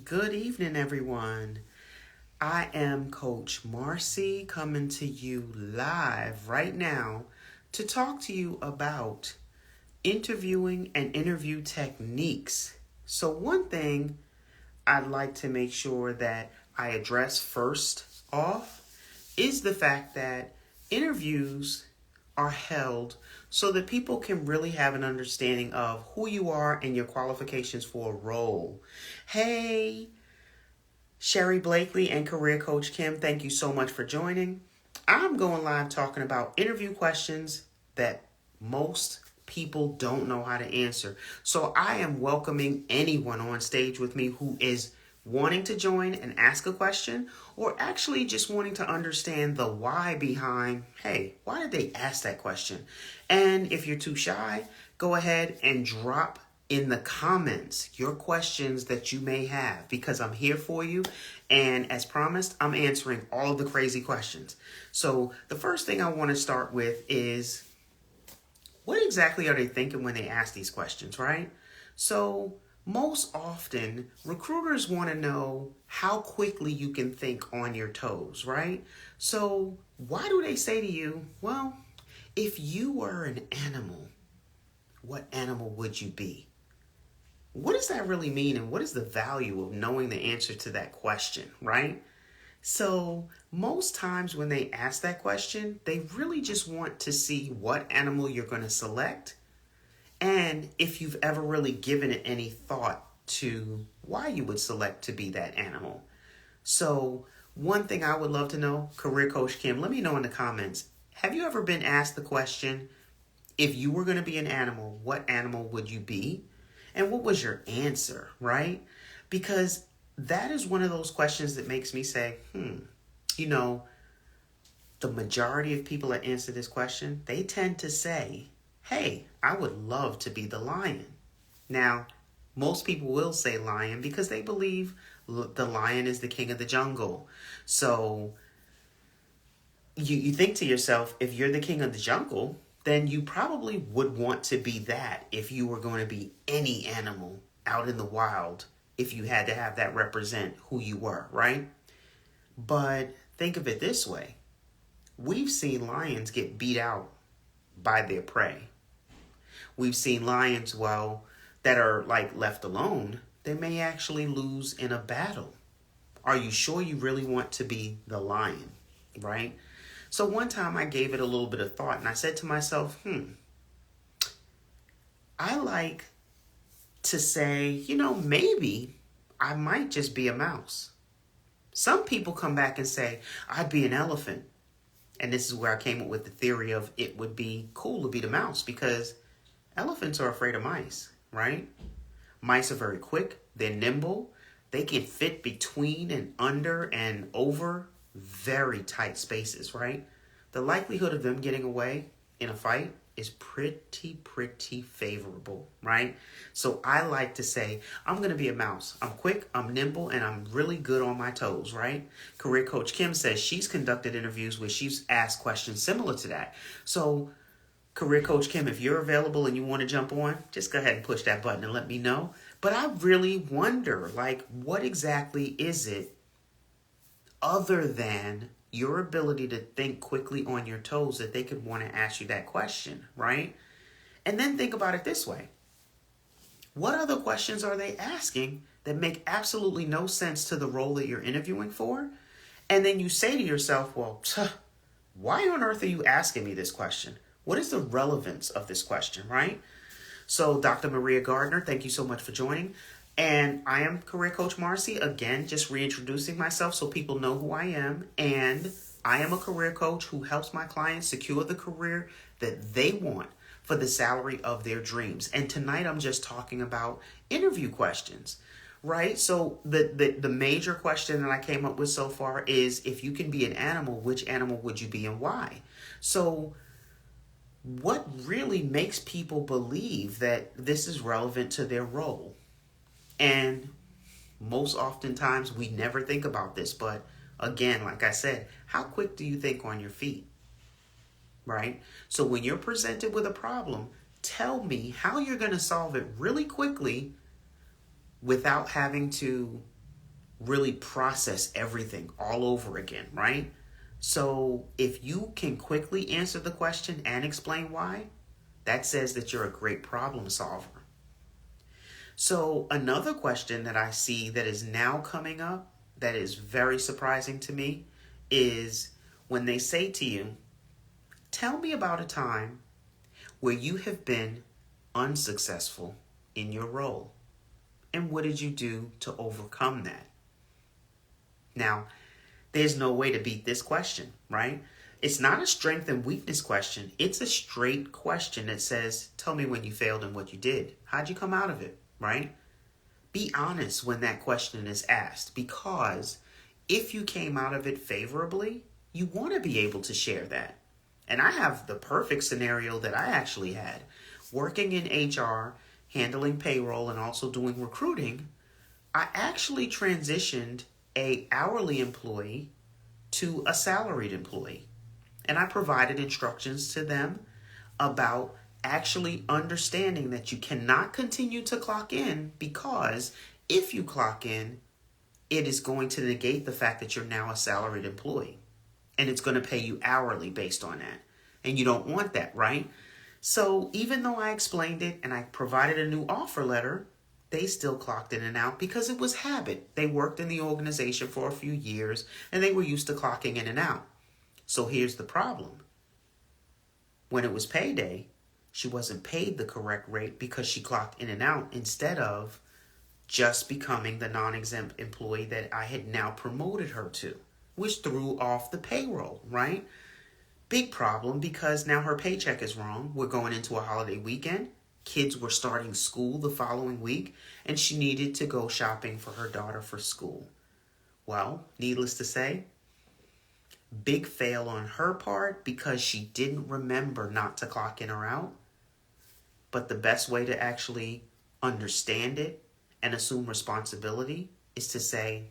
Good evening, everyone. I am Coach Marcy coming to you live right now to talk to you about interviewing and interview techniques. So, one thing I'd like to make sure that I address first off is the fact that interviews are held so that people can really have an understanding of who you are and your qualifications for a role. Hey, Sherry Blakely and Career Coach Kim, thank you so much for joining. I'm going live talking about interview questions that most people don't know how to answer. So I am welcoming anyone on stage with me who is wanting to join and ask a question, or actually just wanting to understand the why behind, hey, why did they ask that question? And if you're too shy, go ahead and drop in the comments your questions that you may have, because I'm here for you. And as promised, I'm answering all of the crazy questions. So the first thing I want to start with is, what exactly are they thinking when they ask these questions, right? So most often, recruiters want to know how quickly you can think on your toes, right? So why do they say to you, well, if you were an animal, what animal would you be? What does that really mean, and what is the value of knowing the answer to that question, right? So most times when they ask that question, they really just want to see what animal you're going to select, and if you've ever really given it any thought to why you would select to be that animal. So one thing I would love to know, Career Coach Kim, let me know in the comments. Have you ever been asked the question, if you were going to be an animal, what animal would you be? And what was your answer, right? Because that is one of those questions that makes me say, you know, the majority of people that answer this question, they tend to say, hey, I would love to be the lion. Now, most people will say lion because they believe the lion is the king of the jungle. So you think to yourself, if you're the king of the jungle, then you probably would want to be that if you were going to be any animal out in the wild, if you had to have that represent who you were, right? But think of it this way. We've seen lions get beat out by their prey. We've seen lions, that are like left alone, they may actually lose in a battle. Are you sure you really want to be the lion, right? So one time I gave it a little bit of thought and I said to myself, I like to say, maybe I might just be a mouse. Some people come back and say, I'd be an elephant. And this is where I came up with the theory of it would be cool to be the mouse, because elephants are afraid of mice, right? Mice are very quick. They're nimble. They can fit between and under and over very tight spaces, right? The likelihood of them getting away in a fight is pretty favorable, right? So I like to say, I'm going to be a mouse. I'm quick, I'm nimble, and I'm really good on my toes, right? Career Coach Kim says she's conducted interviews where she's asked questions similar to that. So Career Coach Kim, if you're available and you want to jump on, just go ahead and push that button and let me know. But I really wonder, what exactly is it other than your ability to think quickly on your toes that they could want to ask you that question, right? And then think about it this way. What other questions are they asking that make absolutely no sense to the role that you're interviewing for? And then you say to yourself, well, why on earth are you asking me this question? What is the relevance of this question, right? So Dr. Maria Gardner, thank you so much for joining. And I am Career Coach Marcy, again, just reintroducing myself so people know who I am. And I am a career coach who helps my clients secure the career that they want for the salary of their dreams. And tonight I'm just talking about interview questions, right? So the major question that I came up with so far is, if you can be an animal, which animal would you be and why? So what really makes people believe that this is relevant to their role? And most oftentimes we never think about this, but again, like I said, how quick do you think on your feet, right? So when you're presented with a problem, tell me how you're going to solve it really quickly without having to really process everything all over again, right? So if you can quickly answer the question and explain why, that says that you're a great problem solver. So another question that I see that is now coming up that is very surprising to me is when they say to you, tell me about a time where you have been unsuccessful in your role and what did you do to overcome that? Now, there's no way to beat this question, right? It's not a strength and weakness question. It's a straight question that says, tell me when you failed and what you did. How'd you come out of it, right? Be honest when that question is asked, because if you came out of it favorably, you want to be able to share that. And I have the perfect scenario that I actually had. Working in HR, handling payroll, and also doing recruiting, I actually transitioned a hourly employee to a salaried employee. And I provided instructions to them about actually understanding that you cannot continue to clock in, because if you clock in, it is going to negate the fact that you're now a salaried employee. And it's going to pay you hourly based on that. And you don't want that, right? So even though I explained it and I provided a new offer letter, they still clocked in and out because it was habit. They worked in the organization for a few years and they were used to clocking in and out. So here's the problem. When it was payday, she wasn't paid the correct rate because she clocked in and out instead of just becoming the non-exempt employee that I had now promoted her to, which threw off the payroll, right? Big problem, because now her paycheck is wrong. We're going into a holiday weekend. Kids were starting school the following week, and she needed to go shopping for her daughter for school. Well, needless to say, big fail on her part because she didn't remember not to clock in or out. But the best way to actually understand it and assume responsibility is to say,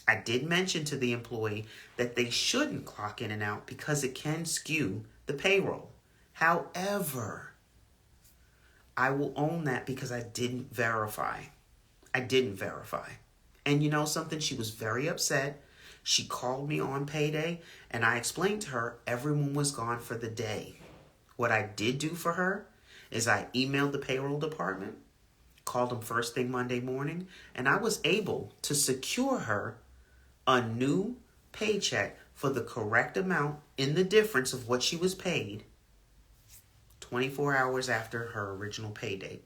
I did mention to the employee that they shouldn't clock in and out because it can skew the payroll. However, I will own that because I didn't verify. And you know something? She was very upset. She called me on payday and I explained to her everyone was gone for the day. What I did do for her is I emailed the payroll department, called them first thing Monday morning, and I was able to secure her a new paycheck for the correct amount in the difference of what she was paid 24 hours after her original pay date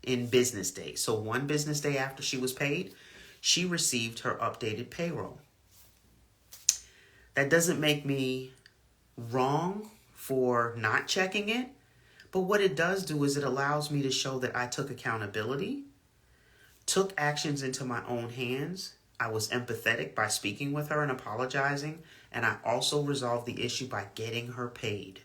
in business days. So one business day after she was paid, she received her updated payroll. That doesn't make me wrong for not checking it, but what it does do is it allows me to show that I took accountability, took actions into my own hands. I was empathetic by speaking with her and apologizing, and I also resolved the issue by getting her paid.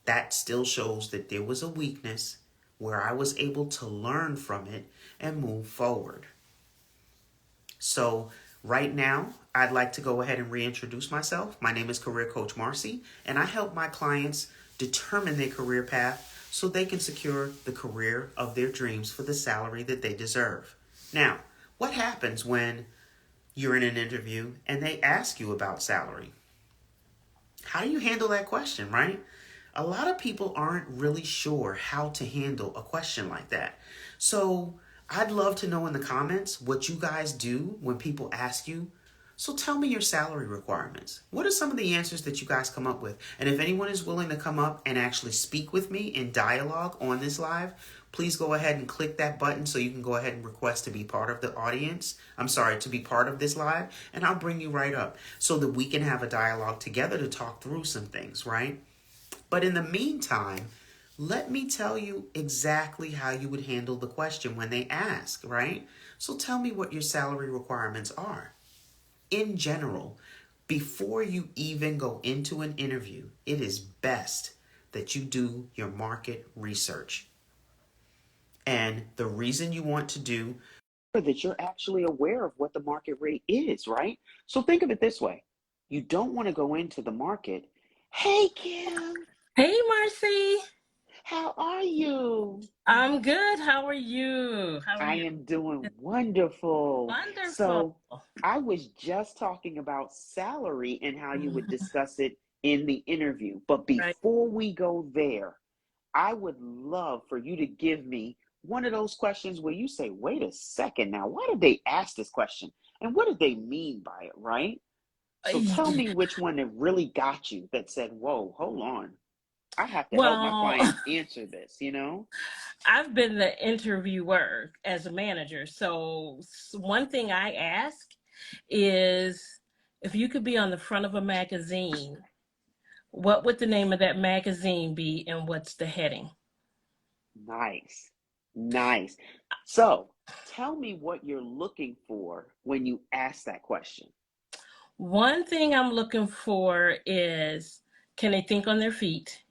That still shows that there was a weakness where I was able to learn from it and move forward. So right now, I'd like to go ahead and reintroduce myself. My name is Career Coach Marcy, and I help my clients determine their career path so they can secure the career of their dreams for the salary that they deserve. Now, what happens when you're in an interview and they ask you about salary? How do you handle that question, right? A lot of people aren't really sure how to handle a question like that. So I'd love to know in the comments what you guys do when people ask you, so tell me your salary requirements. What are some of the answers that you guys come up with? And if anyone is willing to come up and actually speak with me in dialogue on this live, please go ahead and click that button so you can go ahead and request to be part of the audience. To be part of this live, and I'll bring you right up so that we can have a dialogue together to talk through some things, right? But in the meantime, let me tell you exactly how you would handle the question when they ask, right? So tell me what your salary requirements are. In general, before you even go into an interview, it is best that you do your market research. And the reason you want to do that you're actually aware of what the market rate is, right? So think of it this way. You don't want to go into the market. Hey, Kim. Hey, Marcy. How are you? I'm good. How are you? How are I you? am doing wonderful. Wonderful. So, I was just talking about salary and how you would Mhm. discuss it in the interview. But Right. before we go there, I would love for you to give me one of those questions where you say, wait a second now, why did they ask this question? And what did they mean by it, right? So tell Yeah. me which one that really got you that said, whoa, hold on. I have to help my Well, client answer this? I've been the interviewer as a manager. So, one thing I ask is if you could be on the front of a magazine, what would the name of that magazine be and what's the heading? Nice. Nice. So tell me what you're looking for when you ask that question. One thing I'm looking for is can they think on their feet?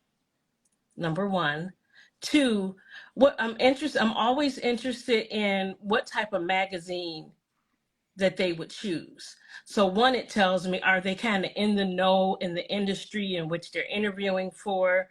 Number one. Two, I'm always interested in what type of magazine that they would choose. So one, it tells me, are they kind of in the know in the industry in which they're interviewing for?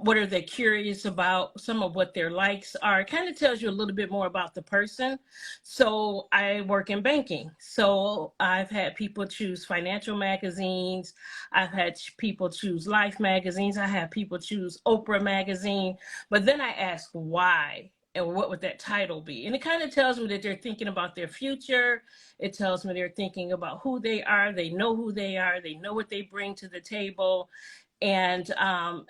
What are they curious about? Some of what their likes are. It kind of tells you a little bit more about the person. So I work in banking. So I've had people choose financial magazines. I've had people choose life magazines. I have people choose Oprah magazine. But then I ask why and what would that title be? And it kind of tells me that they're thinking about their future. It tells me they're thinking about who they are. They know who they are. They know what they bring to the table. And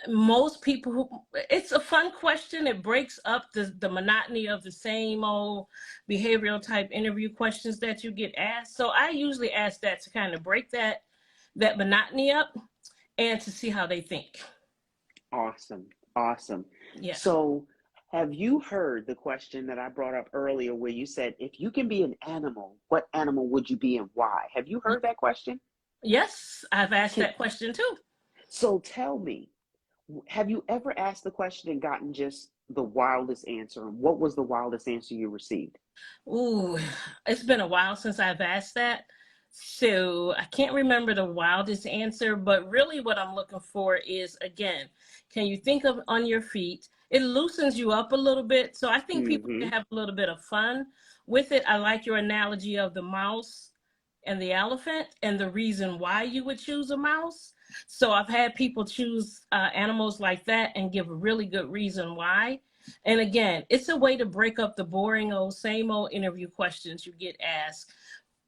most people who, it's a fun question. It breaks up the monotony of the same old behavioral type interview questions that you get asked. So I usually ask that to kind of break that monotony up and to see how they think. Awesome. Awesome. Yeah. So have you heard the question that I brought up earlier where you said, if you can be an animal, what animal would you be and why? Have you heard that question? Yes, I've asked Can, that question too. so tell me, have you ever asked the question and gotten just the wildest answer? And what was the wildest answer you received? Ooh, it's been a while since I've asked that. So I can't remember the wildest answer, but really what I'm looking for is again, can you think of on your feet? It loosens you up a little bit. So I think people Mm-hmm. can have a little bit of fun with it. I like your analogy of the mouse and the elephant and the reason why you would choose a mouse. So I've had people choose animals like that and give a really good reason why. And again, it's a way to break up the boring old, same old interview questions you get asked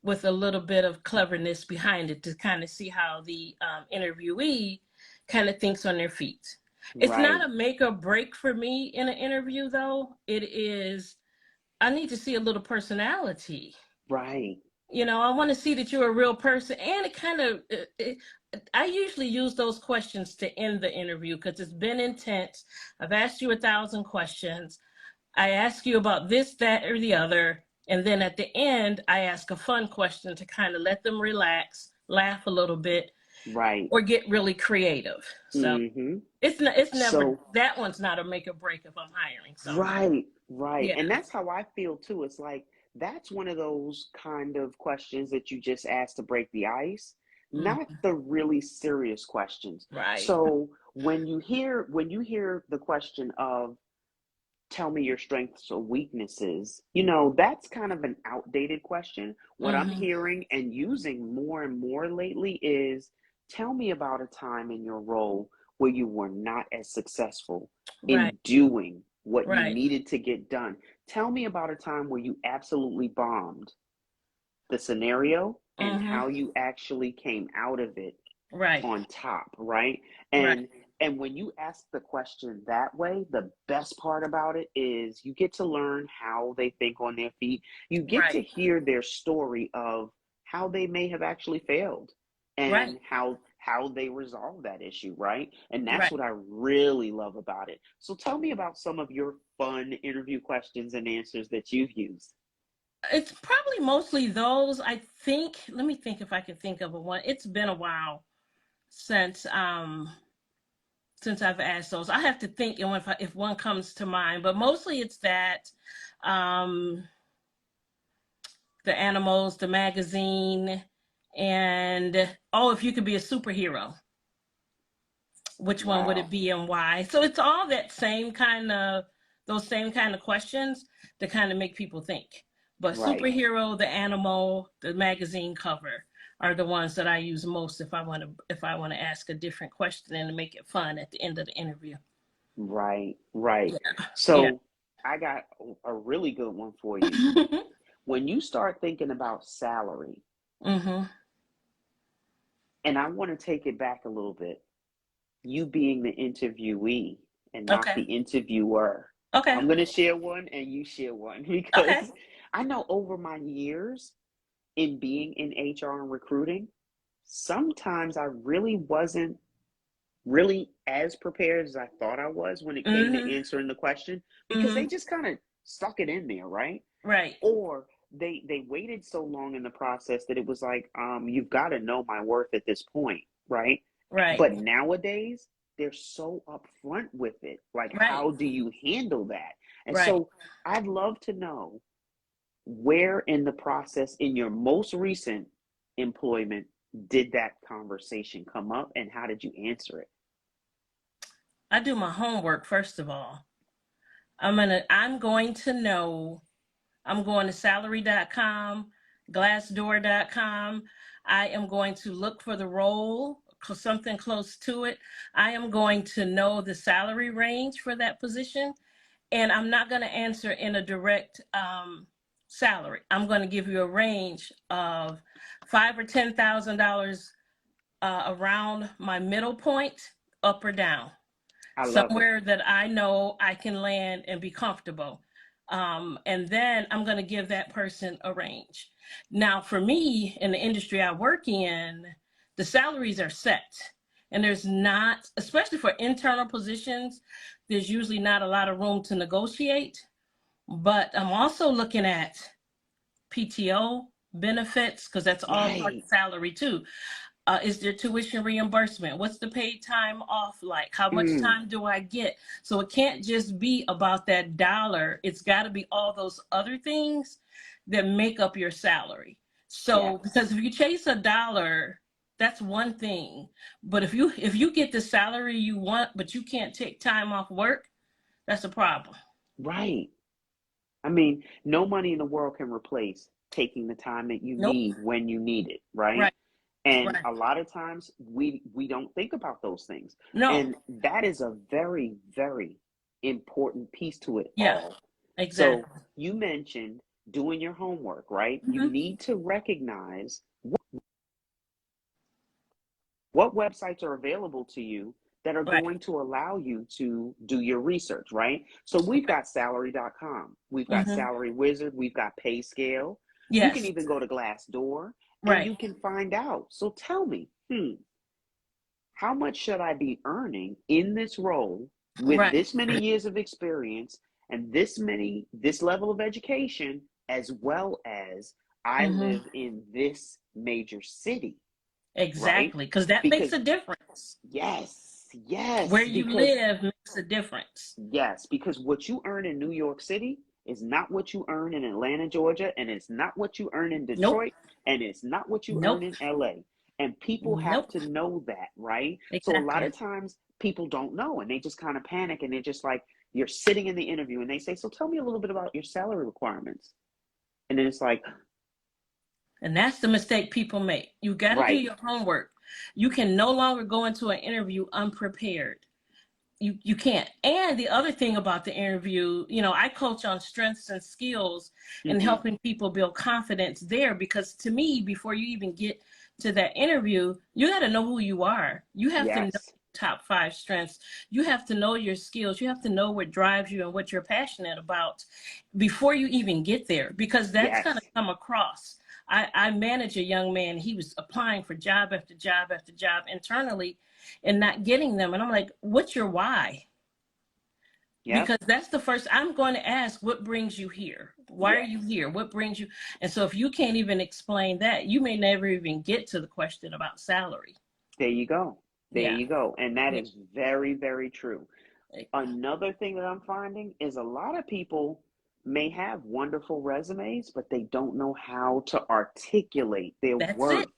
with a little bit of cleverness behind it to kind of see how the interviewee kind of thinks on their feet. It's not Right. a make or break for me in an interview, though. It is, I need to see a little personality. Right. I want to see that you're a real person. And it kind of, I usually use those questions to end the interview because it's been intense. I've asked you 1,000 questions. I ask you about this, that, or the other. And then at the end, I ask a fun question to kind of let them relax, laugh a little bit, Right. or get really creative. So Mm-hmm. it's never, So, that one's not a make or break if I'm hiring someone. right, right. Yeah. And that's how I feel too. It's like that's one of those kind of questions that you just ask to break the ice, not Mm, the really serious questions. right. So when you hear the question of tell me your strengths or weaknesses, that's kind of an outdated question. What I'm Hmm. hearing and using more and more lately is tell me about a time in your role where you were not as successful Right. in doing what you Right. needed to get done. Tell me about a time where you absolutely bombed the scenario and Hmm. how you actually came out of it Right. on top, right? Right. And when you ask the question that way, the best part about it is you get to learn how they think on their feet. You get Right. to hear their story of how they may have actually failed Right. and how they resolve that issue, right? And that's Right. what I really love about it. So tell me about some of your fun interview questions and answers that you've used. It's probably mostly those. I think. Let me think if I can think of a one. It's been a while since I've asked those. I have to think, and if one comes to mind, but mostly it's that um, the animals, the magazine, and oh, if you could be a superhero. which one would it Wow. be and why? So it's all that same kind of those same kind of questions that kind of make people think. But Right. superhero, the animal, the magazine cover are the ones that I use most if I want to ask a different question and to make it fun at the end of the interview. Right. Right. Yeah. Yeah. So I got a really good one for you. When you start thinking about salary, Mm-hmm. and I want to take it back a little bit, you being the interviewee and not Okay. the interviewer. Okay. I'm going to share one and you share one Okay. because I know over my years in being in HR and recruiting, sometimes I really wasn't really as prepared as I thought I was when it came to Mm-hmm. answering the question because Mm-hmm. they just kind of stuck it in there, right? Right. Or they waited so long in the process that it was like, you've got to know my worth at this point, right? Right. But nowadays, they're so upfront with it. Like, Right. how do you handle that? And Right. so I'd love to know where in the process in your most recent employment did that conversation come up and how did you answer it? I do my homework first of all. I'm going to know. I'm going to salary.com, glassdoor.com. I am going to look for the role, something close to it. I am going to know the salary range for that position. And I'm not going to answer in a direct salary. I'm going to give you a range of $5,000 or $10,000 around my middle point, up or down, I love it. somewhere that I know I can land and be comfortable. And then I'm going to give that person a range. Now, for me, in the industry I work in, the salaries are set. And there's not, especially for internal positions, there's usually not a lot of room to negotiate. But I'm also looking at PTO benefits because that's all part Right. of salary too. Is there tuition reimbursement? What's the paid time off like? How much Mm, time do I get? So it can't just be about that dollar. It's got to be all those other things that make up your salary. So yes. because if you chase a dollar, that's one thing. But if you get the salary you want, but you can't take time off work, that's a problem. Right. I mean, no money in the world can replace taking the time that you Nope. need when you need it, right? Right. And Right. a lot of times we don't think about those things. No. And that is a very, very important piece to it Yeah. all. So Exactly. you mentioned doing your homework, right? You Hmm. need to recognize what websites are available to you that are Right. going to allow you to do your research, right? So we've got salary.com, we've got Hmm. Salary Wizard, we've got PayScale. You can Yes. even go to Glassdoor and Right. you can find out. So tell me, how much should I be earning in this role with Right. this many years of experience and this level of education, as well as I Hmm. live in this major city, right? Exactly. Because that makes Because a difference. yes, Where yes, you because live makes a difference. yes, because what you earn in New York City is not what you earn in Atlanta, Georgia, and it's not what you earn in Nope. Detroit, and it's not what you earn Nope. in LA. And people have Nope. to know that, right? So a lot Exactly. of times people don't know and they just kind of panic and they're just like, you're sitting in the interview and they say, so tell me a little bit about your salary requirements. And then it's like, And that's the mistake people make. You got to do right, your homework. You can no longer go into an interview unprepared. You can't. And the other thing about the interview, I coach on strengths and skills and mm-hmm, helping people build confidence there because to me, before you even get to that interview, you got to know who you are. You have to know yes, top five strengths. You have to know your skills. You have to know what drives you and what you're passionate about before you even get there because that's going to yes, come across. I manage a young man. He was applying for job after job after job internally and not getting them. And I'm like, what's your why? yep, Because that's the first I'm going to ask, what brings you here? Why are you yes. here? What brings you? And so if you can't even explain that, you may never even get to the question about salary. There you go. There Yeah. you go. And that Yeah. is very, very true. Another thing that I'm finding is a lot of people may have wonderful resumes, but they don't know how to articulate their That's it. worth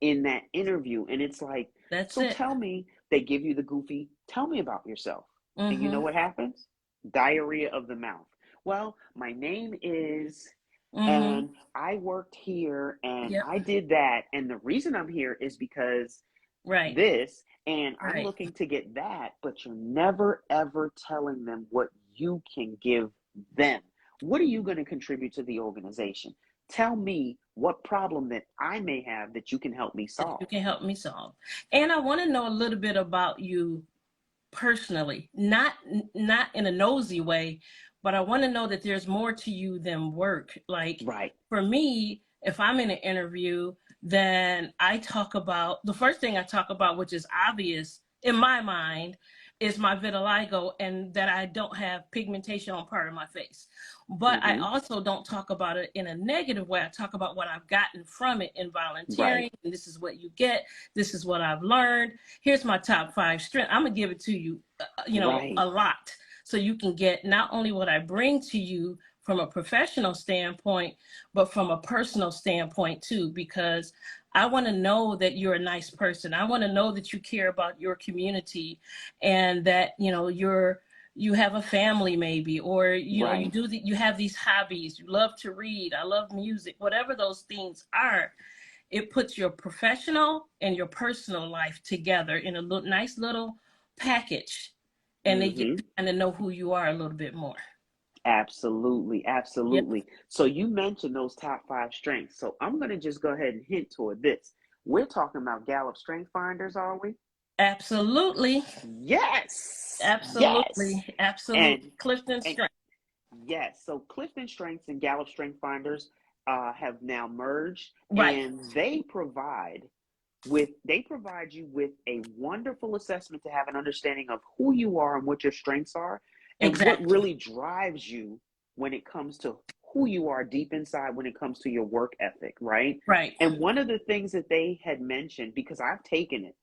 in that interview. And it's like, That's so it. tell me, They give you the goofy, tell me about yourself. And you know Mm-hmm. what happens? Diarrhea of the mouth. Well, my name is, Mm-hmm. and I worked here and Yep. I did that. And the reason I'm here is because Right. this, and I'm Right. looking to get that, but you're never ever telling them what you can give them. What are you going to contribute to the organization? Tell me what problem that I may have that you can help me That you solve. can help me solve. And I want to know a little bit about you personally, not in a nosy way, but I want to know that there's more to you than work. Like Right. for me, if I'm in an interview, then I talk about the first thing I talk about, which is obvious in my mind, is my vitiligo and that I don't have pigmentation on part of my face. But I Mm-hmm. also don't talk about it in a negative way. I talk about what I've gotten from it in Right. volunteering. And this is what you get. This is what I've learned. Here's my top 5 strengths. I'm gonna give it to you, Right. a lot, so you can get not only what I bring to you from a professional standpoint, but from a personal standpoint too, because I want to know that you're a nice person. I want to know that you care about your community, and that you have a family maybe, or Right. you have these hobbies. You love to read. I love music. Whatever those things are, it puts your professional and your personal life together in a nice little package, and they get Mm-hmm. to kind of know who you are a little bit more. Absolutely. Yep, Absolutely. So you mentioned those top five strengths. So I'm going to just go ahead and hint toward this. We're talking about Gallup Strength Finders, are we? absolutely, Yes. Yes. absolutely, absolutely. And Clifton and Strength. yes, so Clifton Strengths and Gallup Strength Finders have now merged, Right, and they provide you with a wonderful assessment to have an understanding of who you are and what your strengths are, and what exactly. really drives you when it comes to who you are deep inside when it comes to your work ethic, right? Right. And one of the things that they had mentioned, because I've taken it,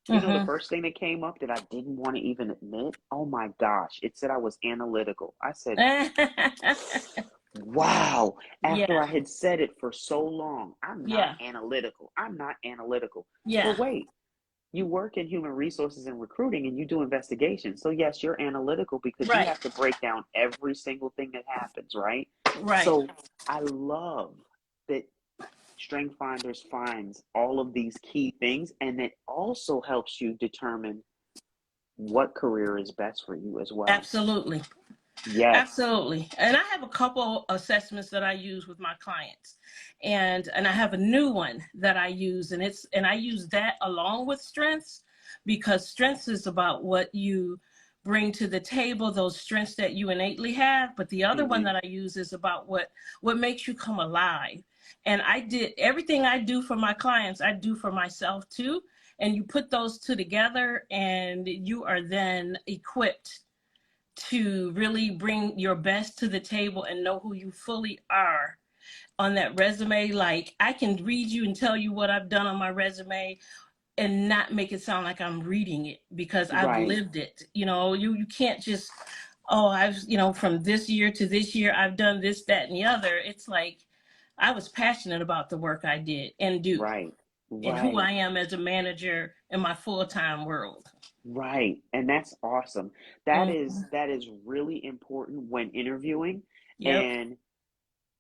the Mm-hmm. first thing that came up that I didn't want to even admit, oh my gosh, it said I was analytical. I said, wow. After Yeah, I had said it for so long, I'm not yeah, analytical. I'm not analytical. yeah. But wait, you work in human resources and recruiting and you do investigations. So, yes, you're analytical because you Right, have to break down every single thing that happens, right? right. So, I love that Strength Finders finds all of these key things, and it also helps you determine what career is best for you as well. Absolutely. Yes. Absolutely. And I have a couple assessments that I use with my clients. And I have a new one that I use, and I use that along with strengths, because strengths is about what you bring to the table, those strengths that you innately have, but the other one Mm-hmm. that I use is about what makes you come alive. And I did everything I do for my clients, I do for myself too. And you put those two together and you are then equipped to really bring your best to the table and know who you fully are on that resume. Like I can read you and tell you what I've done on my resume and not make it sound like I'm reading it, because I've Right. lived it. You can't just, oh, I've, from this year to this year, I've done this, that, and the other. It's like I was passionate about the work I did and do, Right. and who Right. I am as a manager in my full-time world. Right. And that's awesome. Mhm. That is really important when interviewing. Yep. And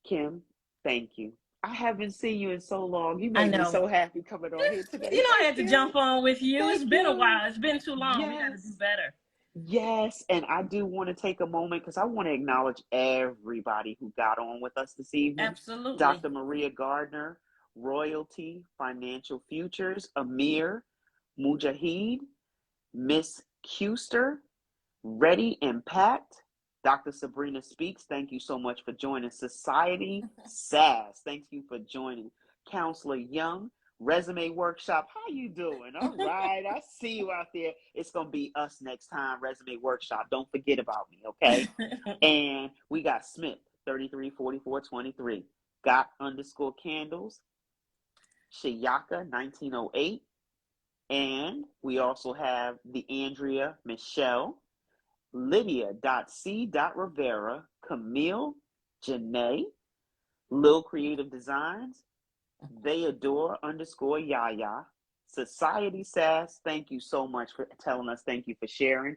Kim, thank you. I haven't seen you in so long. You I made me know. so happy coming on here today. I Thank had to you. jump on with you. It's Thank been a you. while. It's been too long. We got to do Yes. better. Yes. And I do want to take a moment because I want to acknowledge everybody who got on with us this evening. Absolutely. Dr. Maria Gardner, Royalty, Financial Futures, Amir, Mujahid, Miss Custer, Ready Impact, Dr. Sabrina Speaks, thank you so much for joining. Society SAS, thank you for joining. Counselor Young, Resume Workshop, how you doing? All right, I see you out there. It's going to be us next time, Resume Workshop. Don't forget about me, okay? And we got Smith, 334423. Got underscore candles, Shayaka, 1908. And we also have the Andrea Michelle, Lydia.C.Rivera, Camille, Janae, Lil Creative Designs, They Adore underscore Yaya, Society Sass, thank you so much for telling us. Thank you for sharing.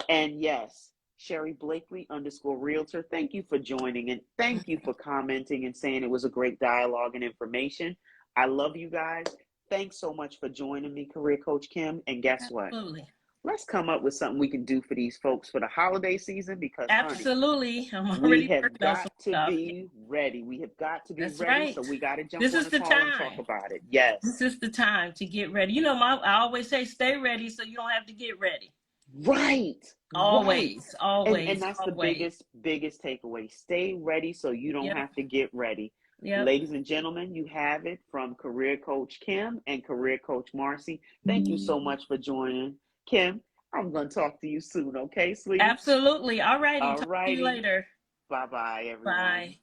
And yes, Sherry Blakely _ realtor, thank you for joining and thank you for commenting and saying it was a great dialogue and information. I love you guys. Thanks so much for joining me, Career Coach Kim. And guess what? Absolutely. Let's come up with something we can do for these folks for the holiday season because, honey, Absolutely. I'm we already have working on got some to stuff. be ready. We have got to be That's ready. right. So we got to jump This on is a the call and talk time. about it. Yes. This is the time to get ready. You know, I always say stay ready so you don't have to get ready. Right. Always, Right. And always, that's the always. biggest takeaway. Stay ready so you don't Yep, have to get ready. yep. Ladies and gentlemen, you have it from Career Coach Kim and Career Coach Marcy. Thank you so much for joining. Kim, I'm going to talk to you soon, okay, sweetie? Absolutely. All righty. All Talk to you righty. later. Bye-bye, everyone. Bye.